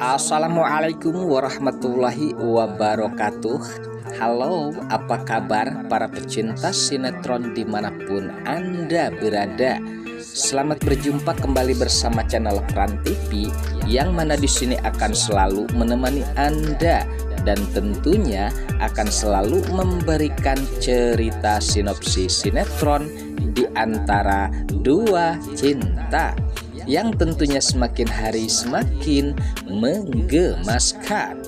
Assalamualaikum warahmatullahi wabarakatuh. Halo, apa kabar para pecinta sinetron dimanapun Anda berada? Selamat berjumpa kembali bersama channel Pran TV, yang mana di sini akan selalu menemani Anda dan tentunya akan selalu memberikan cerita sinopsis sinetron di antara dua cinta yang tentunya semakin hari semakin menggemaskan.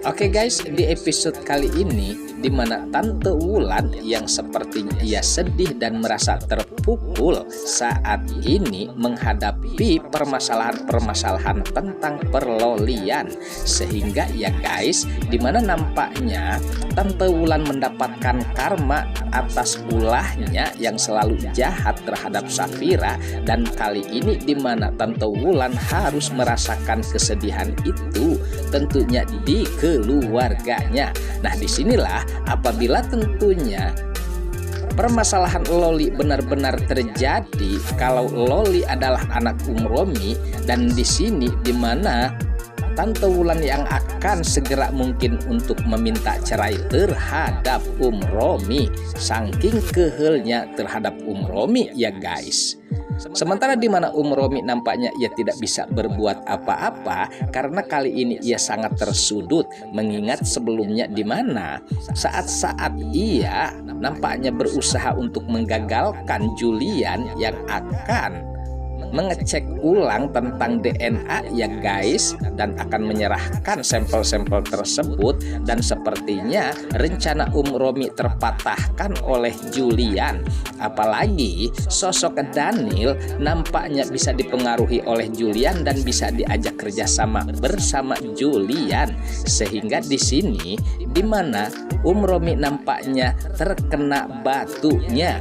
Oke guys, di episode kali ini di mana Tante Wulan yang sepertinya ia sedih dan merasa terpukul saat ini menghadapi permasalahan-permasalahan tentang perlolian, sehingga ya guys, di mana nampaknya Tante Wulan mendapatkan karma atas ulahnya yang selalu jahat terhadap Safira, dan kali ini di mana Tante Wulan harus merasakan kesedihan itu tentunya di keluarganya. Nah, disinilah apabila tentunya permasalahan Loli benar-benar terjadi kalau Loli adalah anak Romi, dan di sini dimana Tante Wulan yang akan segera mungkin untuk meminta cerai terhadap Romi, saking kehelnya terhadap Romi ya guys. Sementara di mana Romi nampaknya ia tidak bisa berbuat apa-apa karena kali ini ia sangat tersudut, mengingat sebelumnya di mana saat-saat ia nampaknya berusaha untuk menggagalkan Julian yang akan mengecek ulang tentang DNA ya guys, dan akan menyerahkan sampel-sampel tersebut, dan sepertinya rencana Romi terpatahkan oleh Julian. Apalagi sosok Daniel nampaknya bisa dipengaruhi oleh Julian dan bisa diajak kerjasama bersama Julian, sehingga di sini di mana Romi nampaknya terkena batunya.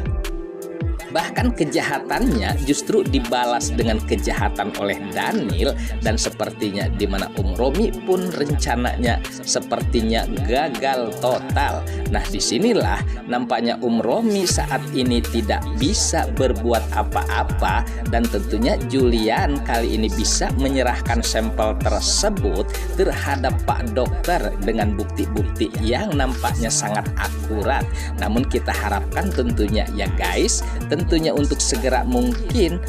Bahkan kejahatannya justru dibalas dengan kejahatan oleh Daniel, dan sepertinya di mana Romi pun rencananya sepertinya gagal total. Nah, disinilah nampaknya Romi saat ini tidak bisa berbuat apa-apa, dan tentunya Julian kali ini bisa menyerahkan sampel tersebut terhadap Pak Dokter dengan bukti-bukti yang nampaknya sangat akurat. Namun kita harapkan tentunya ya guys, tentunya untuk segera mungkin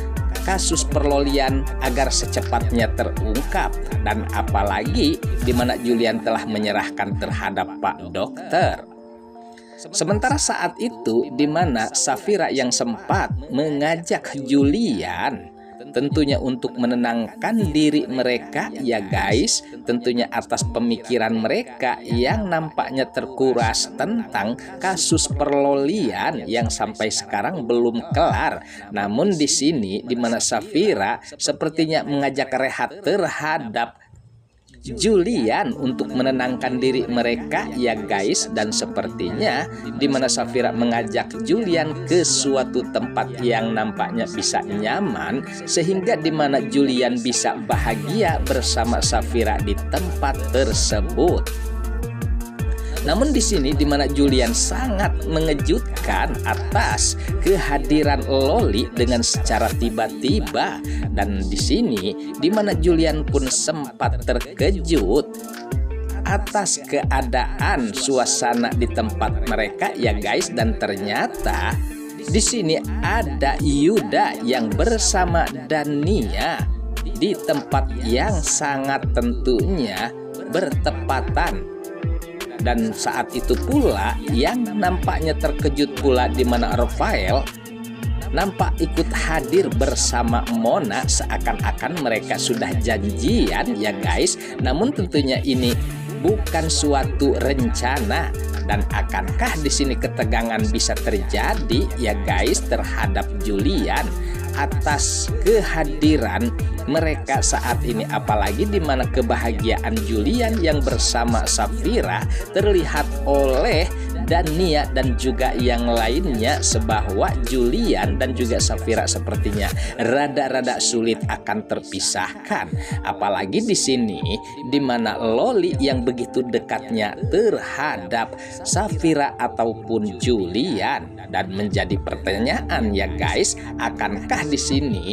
kasus perlolian agar secepatnya terungkap, dan apalagi di mana Julian telah menyerahkan terhadap Pak Dokter. Sementara saat itu di mana Safira yang sempat mengajak Julian tentunya untuk menenangkan diri mereka ya guys, tentunya atas pemikiran mereka yang nampaknya terkuras tentang kasus perlolian yang sampai sekarang belum kelar. Namun di sini di mana Safira sepertinya mengajak rehat terhadap Julian untuk menenangkan diri mereka ya guys, dan sepertinya di mana Safira mengajak Julian ke suatu tempat yang nampaknya bisa nyaman, sehingga di mana Julian bisa bahagia bersama Safira di tempat tersebut. Namun di sini di mana Julian sangat mengejutkan atas kehadiran Loli dengan secara tiba-tiba, dan di sini di mana Julian pun sempat terkejut atas keadaan suasana di tempat mereka ya guys, dan ternyata di sini ada Yuda yang bersama Dania di tempat yang sangat tentunya bertepatan. Dan saat itu pula yang nampaknya terkejut pula di mana Rafael nampak ikut hadir bersama Mona, seakan-akan mereka sudah janjian ya guys. Namun tentunya ini bukan suatu rencana, dan akankah di sini ketegangan bisa terjadi ya guys terhadap Julian atas kehadiran mereka saat ini, apalagi di mana kebahagiaan Julian yang bersama Safira terlihat oleh Dania dan juga yang lainnya, sebahwa Julian dan juga Safira sepertinya rada-rada sulit akan terpisahkan. Apalagi di sini di mana Loli yang begitu dekatnya terhadap Safira ataupun Julian, dan menjadi pertanyaan ya guys, akankah di sini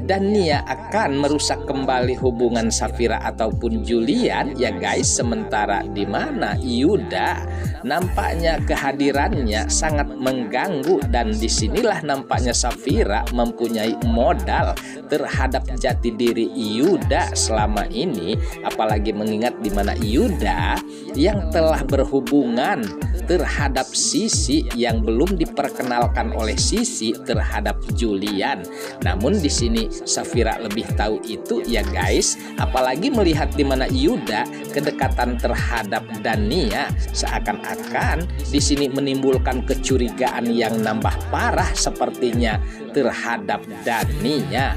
Dania akan merusak kembali hubungan Safira ataupun Julian ya guys. Sementara di mana Yuda nampaknya kehadirannya sangat mengganggu, dan disinilah nampaknya Safira mempunyai modal terhadap jati diri Yuda selama ini, apalagi mengingat di mana Yuda yang telah berhubungan terhadap Sisi yang belum diperkenalkan oleh Sisi terhadap Julian. Namun di sini Safira lebih tahu itu ya guys, apalagi melihat di mana Yuda kedekatan terhadap Dania, seakan-akan di sini menimbulkan kecurigaan yang nambah parah sepertinya terhadap Dania.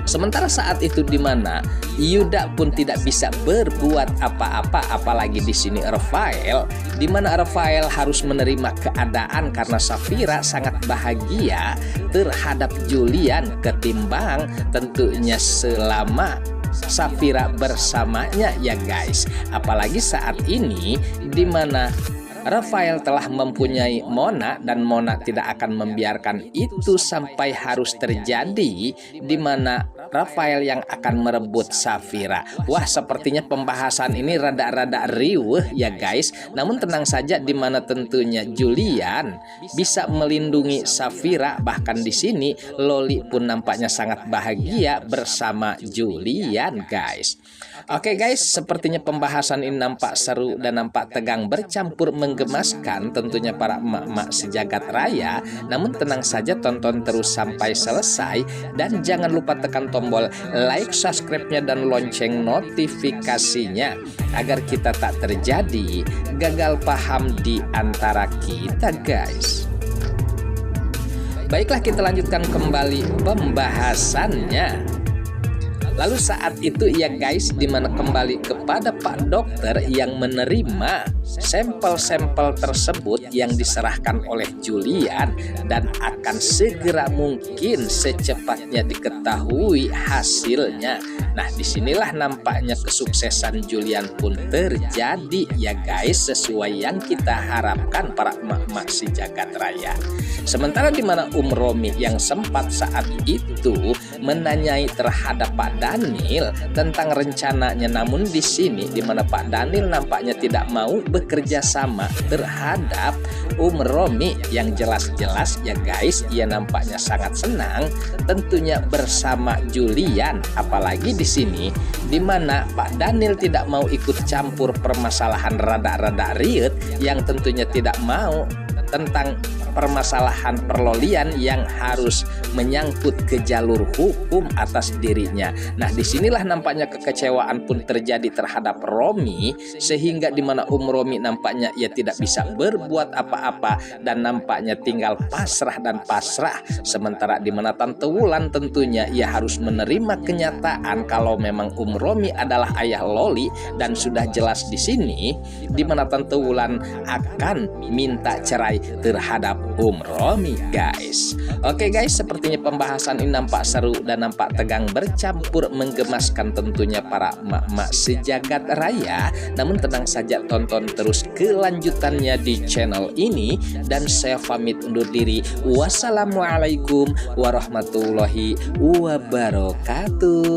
Sementara saat itu di mana Yuda pun tidak bisa berbuat apa-apa, apalagi di sini Rafael, di mana Rafael harus menerima keadaan karena Safira sangat bahagia terhadap Julian ketimbang tentunya selama Safira bersamanya ya guys. Apalagi saat ini di mana Rafael telah mempunyai Mona, dan Mona tidak akan membiarkan itu sampai harus terjadi, di mana Rafael yang akan merebut Safira. Wah, sepertinya pembahasan ini rada-rada riuh ya guys. Namun tenang saja, di mana tentunya Julian bisa melindungi Safira. Bahkan di sini Loli pun nampaknya sangat bahagia bersama Julian guys. Oke guys, sepertinya pembahasan ini nampak seru dan nampak tegang bercampur menggemaskan tentunya para emak-emak sejagat raya. Namun tenang saja, tonton terus sampai selesai dan jangan lupa tekan tombol like, subscribe-nya dan lonceng notifikasinya agar kita tak terjadi gagal paham di antara kita guys. Baiklah, kita lanjutkan kembali pembahasannya. Lalu saat itu ya guys, dimana kembali kepada Pak Dokter yang menerima sampel-sampel tersebut yang diserahkan oleh Julian, dan akan segera mungkin secepatnya diketahui hasilnya. Nah, disinilah nampaknya kesuksesan Julian pun terjadi ya guys, sesuai yang kita harapkan para emak-emak si jagat raya. Sementara di mana Romi yang sempat saat itu menanyai terhadap Pak Daniel tentang rencananya, namun di sini di mana Pak Daniel nampaknya tidak mau bekerja sama terhadap Romi, yang jelas-jelas ya guys, ia nampaknya sangat senang tentunya bersama Julian. Apalagi di sini di mana Pak Daniel tidak mau ikut campur permasalahan rada-rada riut yang tentunya tidak mau tentang permasalahan perlolian yang harus menyangkut ke jalur hukum atas dirinya. Nah, disinilah nampaknya kekecewaan pun terjadi terhadap Romi, sehingga di mana Romi nampaknya ia tidak bisa berbuat apa-apa dan nampaknya tinggal pasrah dan pasrah. Sementara di mana Tante Wulan tentunya ia harus menerima kenyataan kalau memang Romi adalah ayah Loli, dan sudah jelas di sini di mana Tante Wulan akan minta cerai terhadap Romi guys. Oke guys, sepertinya pembahasan ini nampak seru dan nampak tegang bercampur menggemaskan tentunya para emak-emak sejagat raya. Namun tenang saja, tonton terus kelanjutannya di channel ini, dan saya pamit undur diri. Wassalamualaikum warahmatullahi wabarakatuh.